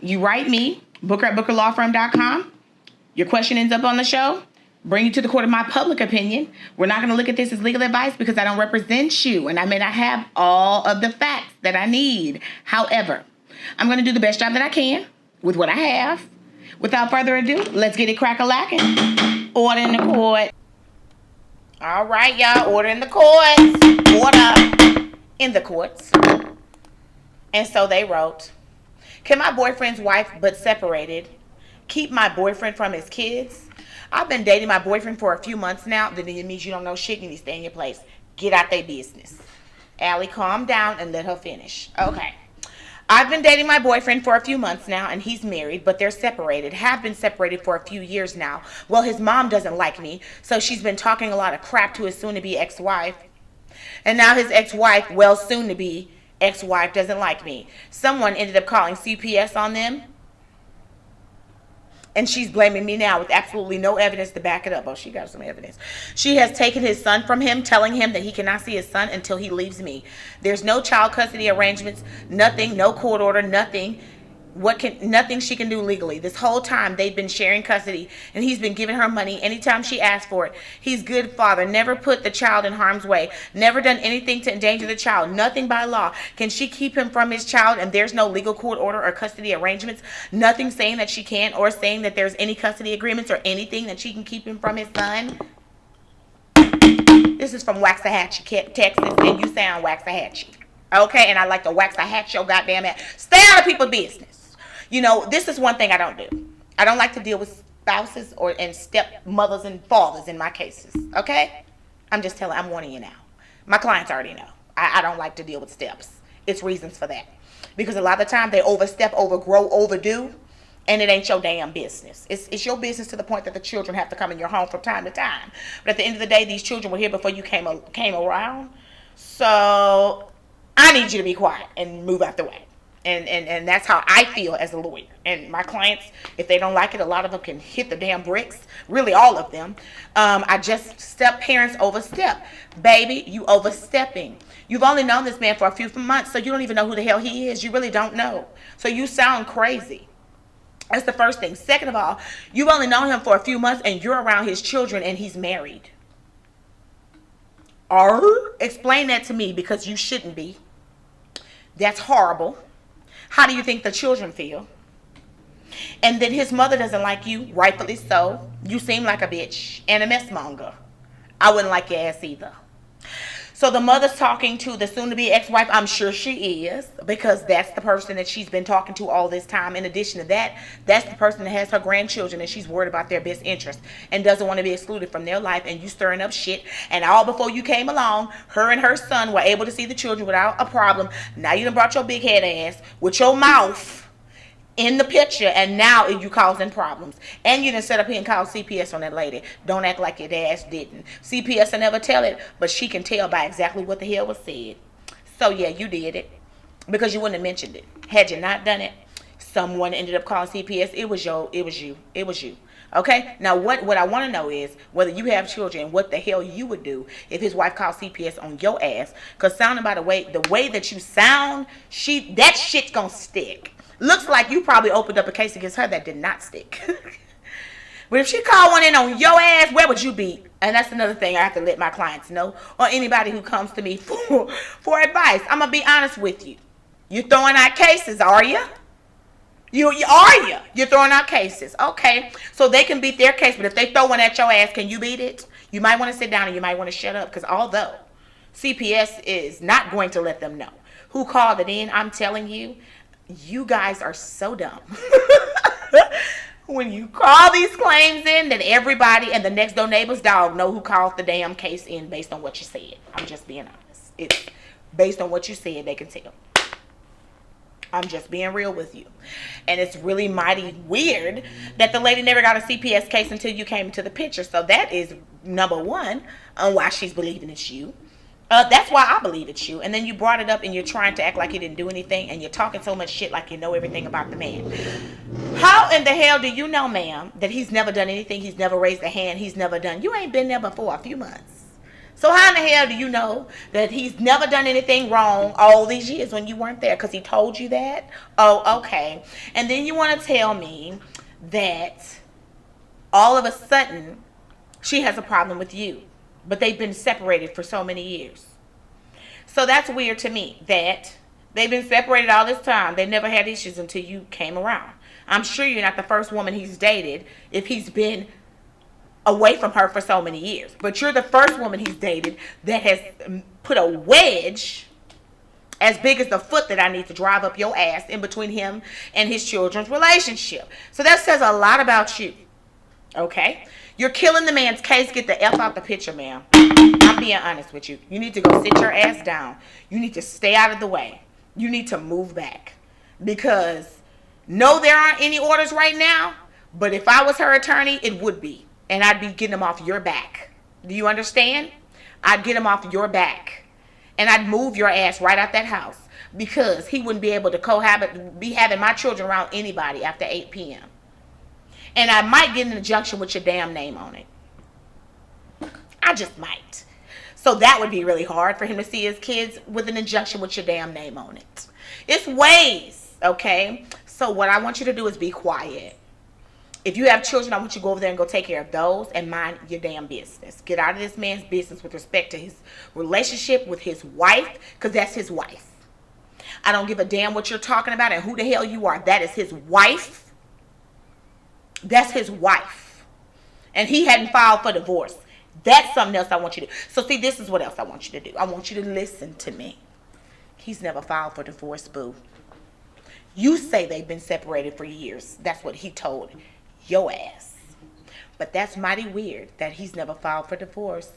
You write me, Booker at bookerlawfirm.com. Your question ends up on the show. Bring you to the court of my public opinion. We're not going to look at this as legal advice because I don't represent you and I may not have all of the facts that I need. However, I'm going to do the best job that I can with what I have. Without further ado, let's get it crack-a-lacking. Order in the court. All right, y'all. Order in the courts. Order in the courts. And so they wrote, can my boyfriend's wife, but separated, keep my boyfriend from his kids? I've been dating my boyfriend for a few months now. Then it means you don't know shit. You need to stay in your place. Get out their business. Allie, calm down and let her finish. Okay. I've been dating my boyfriend for a few months now, and he's married, but they're separated. Have been separated for a few years now. Well, his mom doesn't like me, so she's been talking a lot of crap to his soon-to-be ex-wife. And now his ex-wife, well, soon-to-be ex-wife, doesn't like me. Someone ended up calling CPS on them. And she's blaming me now with absolutely no evidence to back it up. Oh, she got some evidence. She has taken his son from him, telling him that he cannot see his son until he leaves me. There's no child custody arrangements, nothing, no court order, nothing. Nothing she can do legally. This whole time they've been sharing custody and he's been giving her money anytime she asks for it. He's good father, never put the child in harm's way, never done anything to endanger the child, nothing by law. Can she keep him from his child and there's no legal court order or custody arrangements? Nothing saying that she can't or saying that there's any custody agreements or anything that she can keep him from his son? This is from Waxahachie, Texas, and you sound Waxahachie. Okay, and I like to Waxahachie your goddamn ass. Stay out of people's business. You know, this is one thing I don't do. I don't like to deal with spouses and stepmothers and fathers in my cases. Okay? I'm warning you now. My clients already know. I don't like to deal with steps. It's reasons for that. Because a lot of the time they overstep, overgrow, overdo, and it ain't your damn business. It's your business to the point that the children have to come in your home from time to time. But at the end of the day, these children were here before you came around. So I need you to be quiet and move out the way. And that's how I feel as a lawyer. And my clients, if they don't like it, a lot of them can hit the damn bricks. Really, all of them. Parents overstep. Baby, you overstepping. You've only known this man for a few months, so you don't even know who the hell he is. You really don't know. So you sound crazy. That's the first thing. Second of all, you've only known him for a few months, and you're around his children, and he's married. Explain that to me, because you shouldn't be. That's horrible. How do you think the children feel? And then his mother doesn't like you, rightfully so. You seem like a bitch and a mess monger. I wouldn't like your ass either. So the mother's talking to the soon-to-be ex-wife. I'm sure she is, because that's the person that she's been talking to all this time. In addition to that, that's the person that has her grandchildren and she's worried about their best interest and doesn't want to be excluded from their life, and you stirring up shit. And all before you came along, her and her son were able to see the children without a problem. Now you done brought your big head ass with your mouth in the picture, and now you causing problems. And you done set up here and called CPS on that lady. Don't act like your ass didn't. CPS will never tell it, but she can tell by exactly what the hell was said. So yeah, you did it, because you wouldn't have mentioned it. Had you not done it, someone ended up calling CPS. It was you. Okay? Now what I want to know is whether you have children and what the hell you would do if his wife called CPS on your ass. Because sounding by the way that you sound, that shit's gonna stick. Looks like you probably opened up a case against her that did not stick. But if she called one in on your ass, where would you be? And that's another thing I have to let my clients know, or anybody who comes to me for advice. I'm going to be honest with you. You throwing out cases, are you? You're throwing out cases. Okay. So they can beat their case, but if they throw one at your ass, can you beat it? You might want to sit down and you might want to shut up, because although CPS is not going to let them know who called it in, I'm telling you, you guys are so dumb. When you call these claims in, then everybody and the next door neighbor's dog know who called the damn case in based on what you said. I'm just being honest. It's based on what you said, they can tell. I'm just being real with you. And it's really mighty weird that the lady never got a CPS case until you came into the picture. So that is number one on why she's believing it's you. That's why I believe it's you. And then you brought it up and you're trying to act like you didn't do anything, and you're talking so much shit like you know everything about the man. How in the hell do you know, ma'am, that he's never done anything? He's never raised a hand. He's never done. You ain't been there before a few months. So how in the hell do you know that he's never done anything wrong all these years when you weren't there? Because he told you that? Oh, okay. And then you want to tell me that all of a sudden she has a problem with you. But they've been separated for so many years. So that's weird to me that they've been separated all this time. They never had issues until you came around. I'm sure you're not the first woman he's dated if he's been away from her for so many years. But you're the first woman he's dated that has put a wedge as big as the foot that I need to drive up your ass in between him and his children's relationship. So that says a lot about you. Okay? You're killing the man's case. Get the F out the picture, ma'am. I'm being honest with you. You need to go sit your ass down. You need to stay out of the way. You need to move back. Because, no, there aren't any orders right now. But if I was her attorney, it would be. And I'd be getting them off your back. Do you understand? I'd get them off your back. And I'd move your ass right out that house. Because he wouldn't be able to be having my children around anybody after 8 p.m. And I might get an injunction with your damn name on it. I just might. So that would be really hard for him to see his kids with an injunction with your damn name on it. It's ways, okay? So what I want you to do is be quiet. If you have children, I want you to go over there and go take care of those and mind your damn business. Get out of this man's business with respect to his relationship with his wife, because that's his wife. I don't give a damn what you're talking about and who the hell you are. That is his wife. That's his wife. And he hadn't filed for divorce. That's something else I want you to do. So see, this is what else I want you to do. I want you to listen to me. He's never filed for divorce, boo. You say they've been separated for years. That's what he told your ass. But that's mighty weird that he's never filed for divorce.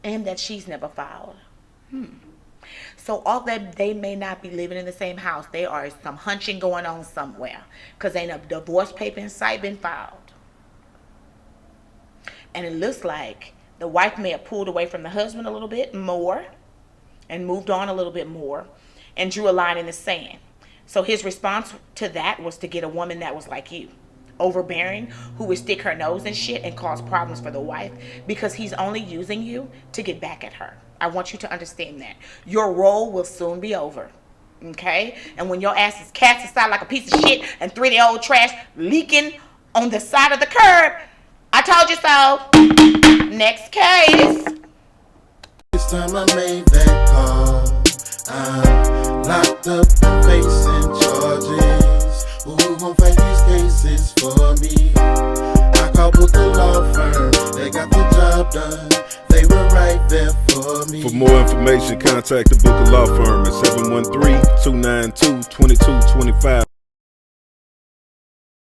And that she's never filed. So all that they may not be living in the same house, there are some hunching going on somewhere. Because ain't a divorce paper in sight been filed. And it looks like the wife may have pulled away from the husband a little bit more. And moved on a little bit more. And drew a line in the sand. So his response to that was to get a woman that was like you. Overbearing, who would stick her nose in shit and cause problems for the wife. Because he's only using you to get back at her. I want you to understand that. Your role will soon be over. Okay? And when your ass is cast aside like a piece of shit and 3-day-old trash leaking on the side of the curb, I told you so. Next case. This time I made that call. I'm locked up and facing charges. Who gon' fight these cases for me? I called Booker Law Firm. They got the job done. They were right there for me. For more information, contact the Booker Law Firm at 713-292-2225.